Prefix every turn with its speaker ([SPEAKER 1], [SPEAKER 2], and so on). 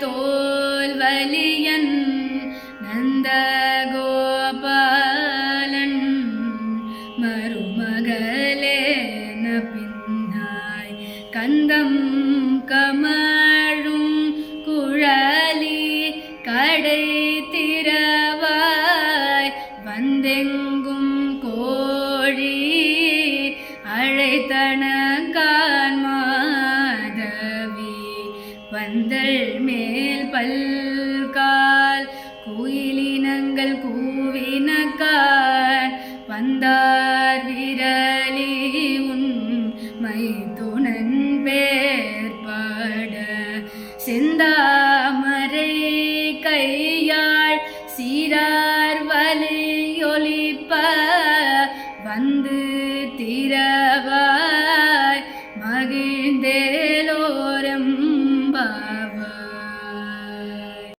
[SPEAKER 1] தோல்வலியன் நந்தகோபாலன் மருமகளேன பின்னாய் கந்தம் கமழும் குழலி கடை திறவாய் வந்தெங்கும் கோழி அழைத்தனகான் மாதவி பந்தல் மேல் பல்கால் குயிலினங்கள் கூவினக்கான் வந்தார் விரலி உண்மை துணன் பேர்பாட செந்தாமரை கையாள் சீரார் வலியொலிப்ப வந்து திறவாய் மகிழ்ந்தேலோ